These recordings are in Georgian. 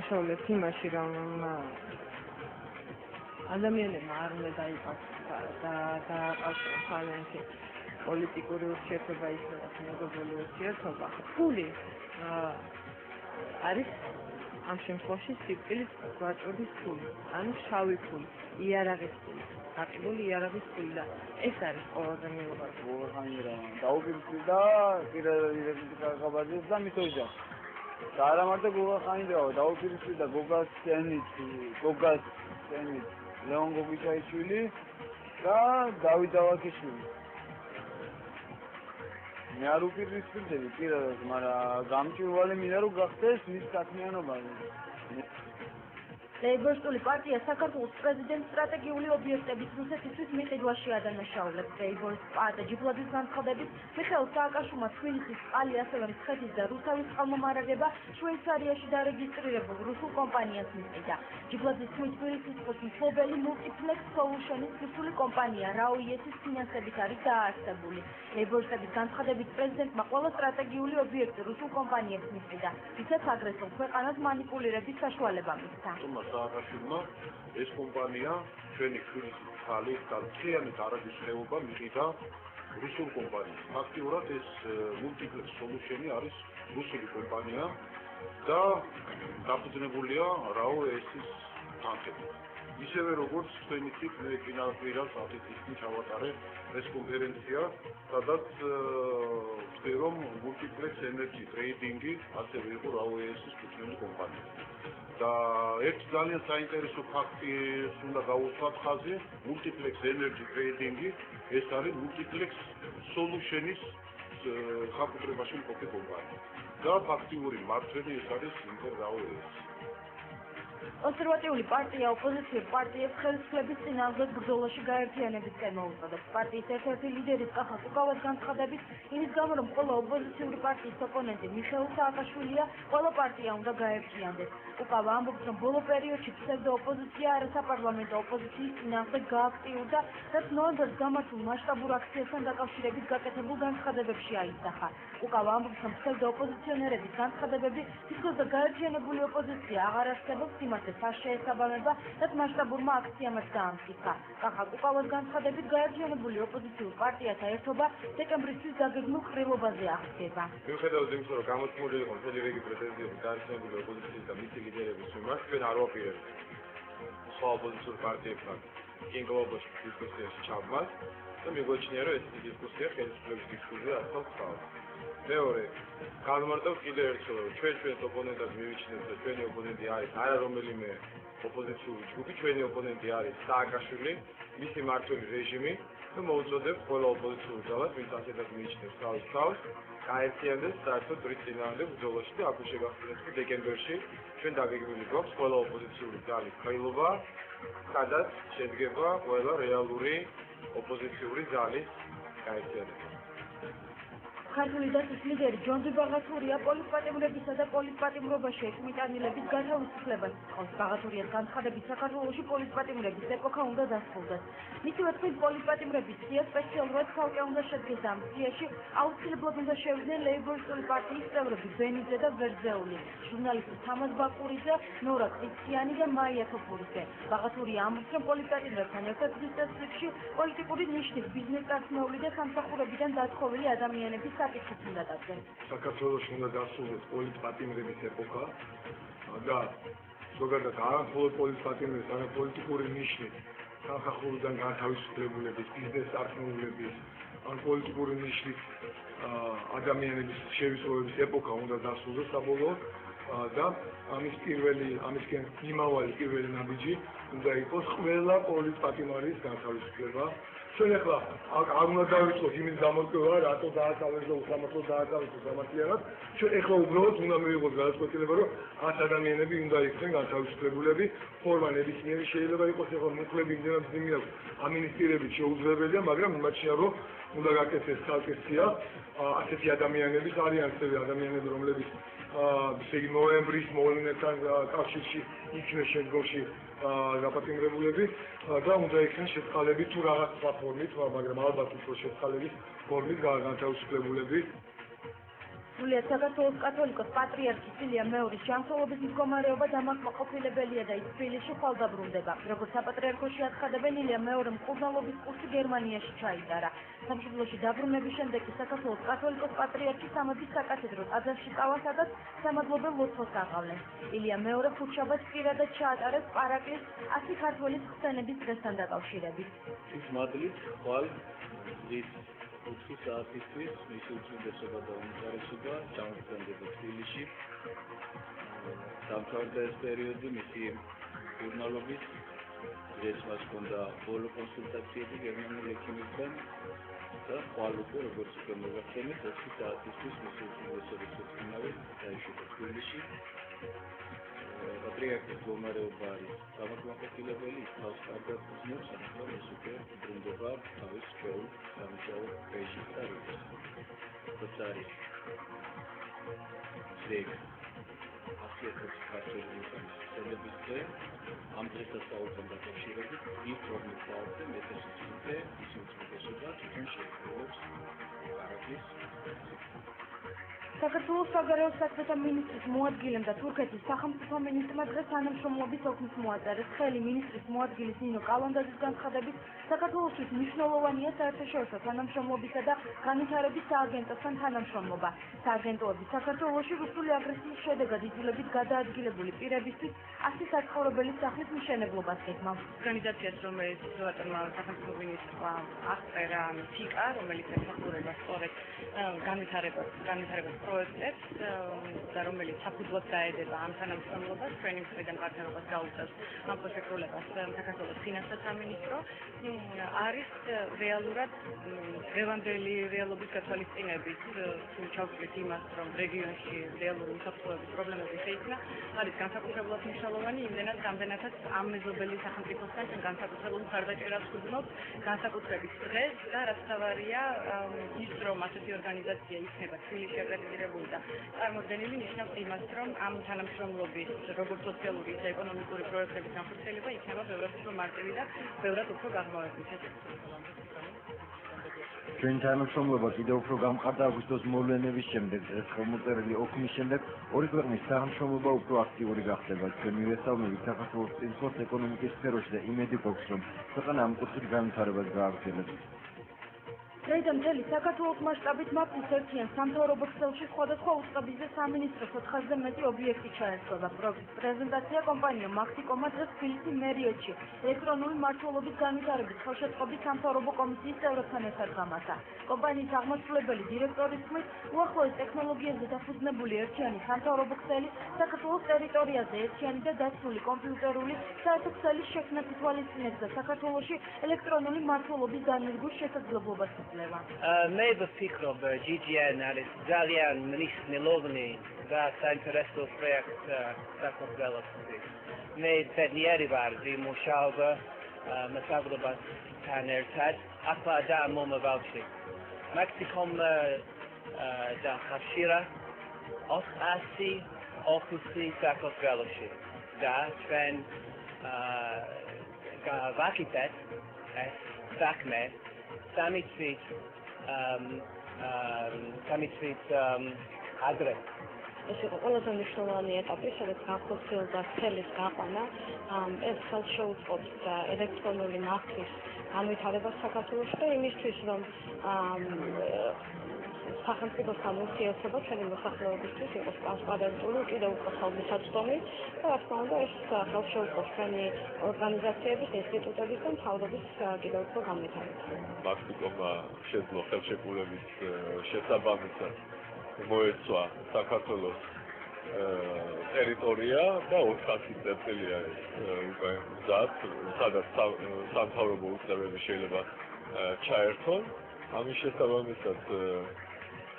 დანაშაულებს იმაში, რომ ადამიანებმა არ უნდა დააყავსონ თავიანთი პოლიტიკური ურთიერთობა ისედაც მეგობრული ურთიერთობა. ფული არის ამ შემთხვევაში სიკვდილის გვაწვდის ფული, ანუ შავი ფული, იარაღის ფული, გაყიდული იარაღის ფული და ეს არის ყველაზე მეუღალატე. დაუპირისპირდა პირადად და მის ოჯახს. და არა მარტო გოგა ხანიდაო, დაუპირისპირდა გოგას სცენით, ლეონ გოგიჩაიშვილი და დავით დავაკიშვილი. მე არ უპირისპირდები პირადად, მაგრამ გამჭვირვალე მინდა რომ გახდეს მის საქმიანობა. ლეიბორისტული პარტია საქართველოს პრეზიდენტის სტრატეგიული ობიექტების რუსეთისთვის მიყიდვაში ადანაშაულებს. ლეიბორისტ პარტია ჯიბლაძის განცხადებით მიხეილ სააკაშვილმა თბილისის წყალი, ასევე მცხეთის და რუსავის წყალმომარაგება შვეიცარიაში დარეგისტრირებულ რუსულ კომპანიას მიყიდა. ჯიბლაძის თქმით, თბილისის მფლობელი Multiplex Solutions რუსული კომპანია RAO-ის ფინანსებით არის დაარსებული. ლეიბორისტების განცხადებით პრეზიდენტმა ყველა სტრატეგიული ობიექტი რუსულ კომპანიებს მიყიდა, რითაც აგრესორ ქვეყანას მანიპულირების საშუალება მისცა. სააკაშვილმა ეს კომპანია ჩვენი ქვის ხალი და მთლიანი დარაჯის ხეობა მიყიდა რუსულ კომპანიას. ფაქტიურად ეს Multiplex Solutions არის რუსული კომპანია და დაფუძნებულია RAO-ის თანხებით. ისევე როგორც თქვენი თვით მე წინაპირას აფეთქი ჩავატარე პრესკონფერენცია, სადაც ვთქვი რომ Multiplex Energy Trading-ი ასევე იყო RAO-ის კუთვნილი კომპანია. და ერთ ძალიან საინტერესო ფაქტი უნდა გავუსვათ ხაზი, Multiplex Energy Trading-ი ეს არის Multiplex Solutions ხალხურებაში მყოფი კომპანია. და ფაქტიური მმართველი ეს არის RAO-ის. კონსერვატიული პარტია ოპოზიციურ პარტიებს ხელისუფლების წინააღმდეგ ბრძოლაში გაერთიანებისკენ მოუწოდებს. პარტიის ერთ-ერთი ლიდერის კახა კუკავას განცხადებით, იმის გამო, რომ ყველა ოპოზიციური პარტიის ოპონენტი მიხეილ სააკაშვილია, ყველა პარტია უნდა გაერთიანდეს. კუკავა ამბობს, რომ ბოლო პერიოდში ფსევდო-ოპოზიცია არასაპარლამენტო ოპოზიციის წინააღმდეგ გააქტიურდა, რაც ნოემბერს გამართულ მასშტაბურ აქციასთან დაკავშირებით გაკეთებულ განცხადებებში აისახა. კუკავა ამბობს, რომ ფსევდო-ოპოზიციონერების განცხადებები თითქოს და გაერთიანებული ოპოზიცია აღარ არსებობს, იმათაც არ შეესაბამება, რაც მასშტაბურმა აქციამაც დაამტკიცა. კახა კუკავას განცხადებით, გაერთიანებული ოპოზიციურ პარტიათა ერთობა დეკემბრისთვის დაგეგმილ ყრილობაზე აღდგება. მიუხედავად იმისა, რომ გამოცემული იყო მთელი რიგი პრეტენზიები გაერთიანებული ოპოზიციის და მისი ლიდერების მიმართ, ჩვენ არ ვაპირებთ სხვა ოპოზიციურ პარტიებთან გენგლობოში დისკუსიაში ჩაბმას და მიგვაჩნია, რომ ესეთი დისკუსია ხელისუფლების დისკუსია ასწავლს ხალხს. მეორე, გავიმარტავთ კიდევ ერთხელ, რომ ჩვენს ოპონენტებს მივიჩნევთ, რომ ჩვენი ოპონენტი არის არა რომელიმე ოპოზიციური ჯგუფი, ჩვენი ოპონენტი არის სააკაშვილი, მისი მმართველი რეჟიმი და მოუწოდებთ ყველა ოპოზიციურ ძალას, ვინც ასეთად მიიჩნევს თავის თავს, გაერთიანდეს საერთოდ რის წინააღმდეგ ბრძოლაში და აქ შეგახსენებთ, რომ დეკემბერში ჩვენ დაგეგმილი გვაქვს ყველა ოპოზიციური ძალის ყრილობა, სადაც შედგება ყველა რეალური ოპოზიციური ძალის გაერთიანება. ქართული დასის ლიდერი ჯონჯი ბაღათურია პოლიტპატიმრებისა და პოლიტპატიმრობაში ეკმიტანილების გათავისუფლებას ითხოვს. ბაღათურიას განცხადებით, საქართველოში პოლიტპატიმრების ეპოქა უნდა დასრულდეს. მისივე თქმით, პოლიტპატიმრების სია სპეციალურად ცალკე უნდა შედგეს ამ სიაში, აუცილებლად უნდა შევიდნენ ლეიბორისტული პარტიის წევრები ბენიძე და ვერძეული, ჟურნალისტი თამაზ ბაკურიძე, ნორა კრიციანი და მაია თოფურიძე. ბაღათურია ამბობს, რომ პოლიტპატიმრებთან ერთად მის წესრიგში პოლიტიკური ნიშნის, ბიზნეს წარმომავლელი და სამსახურებიდან დათხოვილი ადამიანების საკითხიც უნდა დადგეს. საქართველოში უნდა დასრულდეს პოლიტპატიმრების ეპოქა და ზოგადად არა მხოლოდ პოლიტპატიმრების, არამედ პოლიტიკური ნიშნის, სამსახურიდან განთავისუფლებულების, ბიზნეს წარმომავლების, ან პოლიტიკური ნიშნის ადამიანების შევისწავლების ეპოქა უნდა დასრულდეს საბოლოოდ და ამისკენ მიმავალი პირველი ნაბიჯი უნდა იყოს ყველა პოლიტპატიმრის განთავისუფლება. ჩვენ ახლა არ უნდა დავიწყოთ იმის გამორკვევა, რატო დააკავეს და უსამართლოდ დააკავეს სამართლიანად. ჩვენ ახლა უბრალოდ უნდა მივიღოთ გადაწყვეტილება, რომ 100 ადამიანები უნდა იქნեն განთავისუფლებულები. ფორმა ნებისმიერი შეიძლება იყოს, ახლა მუხლები იმდენად ძიმი აქვს, ამინისტირებით შეუძლებელია, მაგრამ იმაჩნია, რომ უნდა გაკეთდეს ცალკე სია. ასეთი ადამიანების არიან ასევე ადამიანები, რომლებიც ესე იგი ნოემბრის მოვლენებთან კავშირში იქნენ შემდგომში გაპატიმრებულები და უნდა იქნეს შეწყალები თუ რაღაც სხვა ფორმით, მაგრამ ალბათ უფრო შეწყალების ფორმით განთავისუფლებულები. სრულიად საქართველოს კათოლიკოს პატრიარქის ილია მეორის ჯანმრთელობის მდგომარეობა დამაკმაყოფილებელია და ის თბილისში ხვალ დაბრუნდება. როგორც საპატრიარქოში აცხადებენ, ილია მეორემ მკურნალობის კურსი გერმანიაში ჩაიტარა. სამშობლოში დაბრუნების შემდეგ კი საქართველოს კათოლიკოს პატრიარქი სამების საკათედრო ტაძარში წავა, სადაც სამადლობელ ლოცვას აყავლეს. ილია მეორე ხუთშაბათს პირადად ჩაატარეს პარაკლის 100 ქართველის ხსენების დღესთან დაკავშირებით. ის მადლით ხვალ ის 4 საათისთვის მისი უწმიდესობა და უმთავრესობა ჩამოყალიბდა თბილისში. დამთავრდა ეს პერიოდი მისი ჟურნალობის, ეს მას ჰქონდა ბოლო კონსულტაციები გერმანულ ექიმებთან და ხვალ უკვე როგორც უკვე მოგახსენეთ 4 საათისთვის მისი უწმიდესობის უწინავე დაიშვება თბილისში. პატრიარქის მდგომარეობა არის დამაკმაყოფილებელი, ის თავს კარგად გრძნობს, ამიტომ ის უკვე ბრუნდება თავის ჩვეულ სამუშაო რეჟიმს და რიტმს. როცა არის ზეგ 100 ქართველი მიწების დღე, ამ დღესთან საუბრობ დაკავშირებით, ის პრობლემის საერთო მეთესიჩინზე ის უწმიდესობა თვითონ შეიცვალოს პარაკლის. საქართველოს საგარეო საქმეთა მინისტრის მოადგილემ და თურქეთის სახელმწიფო მინისტრმა დღეს თანამშრომლობის ოქმის მოაწერეს. ხელი მინისტრის მოადგილის ნინო კალანდაძის განცხადებით, საქართველოსთვის მნიშვნელოვანია საერთაშორისო თანამშრომლობისა და განვითარების სააგენტოსთან თანამშრომლობა. სააგენტოები საქართველოში რუსული აგრესიის შედეგად იძულებით გადაადგილებული პირებისთვის 100 საცხოვრებელი სახლის მშენებლობას გეგმა. ორგანიზაციას, რომელიც სახელმწიფო მინისტრმა აღწერა ფიკა, რომელიც ეხება სწორედ განვითარებას პროექტებს და რომელიც საფუძვლად დაედება ამ თანამშრომლობას, ჩვენი მხრიდან პარტნიორობას გაუწევს ამ პროექტებს საქართველოს ფინანსთა სამინისტრო, არის რეალურად დღევანდელი რეალობის გათვალისწინებით თუ ჩავკრით იმას, რომ რეგიონში რეალური უსაფრთხოების პრობლემები შეიქმნა, არის განსაკუთრებულად მნიშვნელოვანი, იმდენად რამდენადაც ამ მეზობელი სახელმწიფოსთან განსაკუთრებულ მხარდაჭერას ვუძღვნობთ, განსაკუთრებით დღეს და რაც თავარია ის, რომ ასეთი ორგანიზაცია იქნება თბილისში აკრედიტირებული და წარმოდგენილი ნიშნავს იმას, რომ ამ თანამშრომლობის როგორც სოციალური და ეკონომიკური პროექტების განხორციელება იქნება ბევრად უფრო მარტივი და ბევრად უფრო გაღრმავებული. ჩვენი თანამშრომლობა კიდევ უფრო გამყარდა აგვისტოს მოვლენების შემდეგ, დღეს ხელმოწერილი ოქმის შემდეგ ორი ქვეყნის თანამშრომლობა უფრო აქტიური გახდება. ჩვენ მივესალმებით საქართველოს წინსვლის ეკონომიკის სფეროში და იმედი გვაქვს, რომ ქვეყანა ამ კუთხით განვითარებას გააგრძელებს. დღეიდან მთელი საქართველოს მასშტაბით მაფის ერთიან სამთავრობო ქსელში სხვადასხვა უწყების და სამინისტროს 400-ზე მეტი ობიექტი ჩაერთვება. პრეზენტაცია კომპანია მაქსიკომა დღეს თბილისის მერიეთში ელექტრონული მმართველობის განვითარების ხელშეწყობის სამთავრობო კომისიის წევრებთან ერთად გამართა. კომპანიის აღმასრულებელი დირექტორის თქმით, უახლოეს ტექნოლოგიებზე დაფუძნებული ერთიანი სამთავრობო ქსელი საქართველოს ტერიტორიაზე ერთიანი და დაცული კომპიუტერული საერთო ქსელის შექმნას ითვალისწინებს და საქართველოში ელექტრონული მმართველობის განმეორების შესაძლებლობას მე ვფიქრობ, GGN არის ძალიან მნიშვნელოვანი და საინტერესო პროექტ საქართველოსთვის. მე ბედნიერი ვარ ვიმუშაობა მასშტაბებთან ერთად, ახლა და მომავალში. მაქსიკომ და ხშირა 800 ოფისი საქართველოში და ჩვენ გავაკეთეთ ეს საქმე სამიწით ადრეს. ეს იყო ყველაზე მნიშვნელოვანი ეტაპი, სადაც განხორციელდა ქსელის გაყვანა. ეს ხელს შეუწყობს ელექტრონული მართვის განვითარებას საქართველოში და იმისთვის, რომ სახელმწიფოსთან ურთიერთობა ჩვენი მოსახლეობისთვის იყოს ტრანსპარენტული, კიდევ უფრო ხელმისაწვდომი და რა თქმა უნდა ეს ხელს შეუწყობს ჩვენი ორგანიზაციების, ინსტიტუტების და მთავრობის კიდევ უფრო განვითარებას. მაქსიკომა შეძლო ხელშეკრულების შესაბამისად მოეცვა საქართველოს ტერიტორია და 400 წერტილია უკვე მზად, სადაც სამთავრობო უწყებები შეიძლება ჩაერთონ. ამის შესაბამისად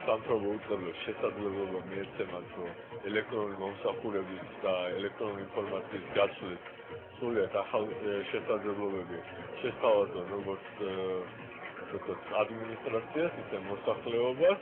სამთავრობო უწყებებს შესაძლებლობა მიეცემათ, რომ ელექტრონული მომსახურების და ელექტრონული ინფორმაციის გაცვლის სრულიად ახალ შესაძლებლობები შესთავაზონ როგორც ადმინისტრაციას, ისე მოსახლეობას